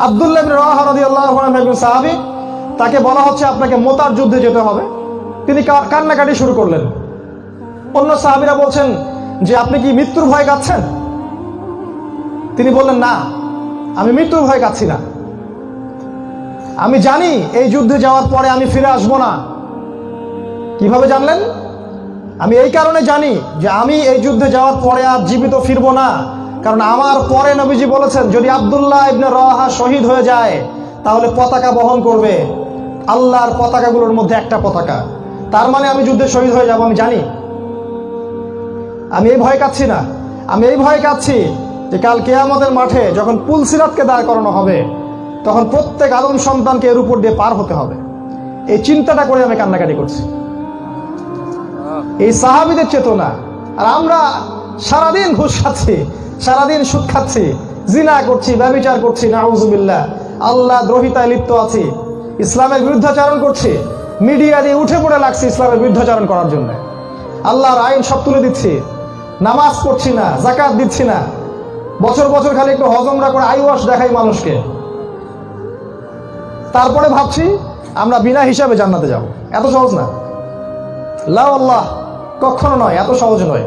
আব্দুল্লাহ ইবনে রাওয়াহা রাদিয়াল্লাহু আনহু একজন সাহাবী, তাকে বলা হচ্ছে আপনাকে মোতার যুদ্ধে যেতে হবে। তিনি কান্নাকাটি শুরু করলেন। অন্য সাহাবীরা বলছেন যে আপনি কি মৃত্যুর ভয় কাচ্ছেন? তিনি বললেন, না, আমি মৃত্যুর ভয় কাচ্ছি না। আমি জানি এই যুদ্ধে যাওয়ার পরে আমি ফিরে আসবো না। কিভাবে জানলেন? আমি এই কারণে জানি যে আমি এই যুদ্ধে যাওয়ার পরে আর জীবিত ফিরবো না, কারণ আমার পরে নবীজি বলেছেন যদি আব্দুল্লাহ ইবনে রাওয়াহা শহীদ হয়ে যায় তাহলে পতাকা বহন করবে আল্লাহর পতাকাগুলোর মধ্যে একটা পতাকা। তার মানে আমি যুদ্ধে শহীদ হয়ে যাব, আমি জানি। আমি এই ভয় কাচ্ছি না, আমি এই ভয় কাচ্ছি যে কাল কিয়ামতের মাঠে যখন পুলসিরাতকে দাঁড় করানো হবে তখন প্রত্যেক আদম সন্তানকে এর উপর দিয়ে পার হতে হবে। এই চিন্তাটা করে আমি কান্নাকাটি করছি। এই সাহাবীদের চেতনা। আর আমরা সারাদিন ঘুষ খাচ্ছি, সারাদিন সুদ খাচ্ছি, জিনা করছি, ব্যভিচার করছি, নাউজুবিল্লাহ, আল্লাহ দ্রোহিতায় লিপ্ত আছি, ইসলামের বিরুদ্ধাচরণ করছি, মিডিয়া দিয়ে উঠে পড়ে লাগছি ইসলামের বিরুদ্ধাচরণ করার জন্য। আল্লাহর আইন সব তুলে দিচ্ছি, নামাজ পড়ছি না, যাকাত দিচ্ছি না, বছর বছর খালি একটু হজমরা করে আইওয়াশ দেখাই মানুষকে। তারপরে ভাবছি আমরা বিনা হিসাবে জান্নাতে যাব। এত সহজ না, লা আল্লাহ, কখনো নয়, এত সহজ নয়।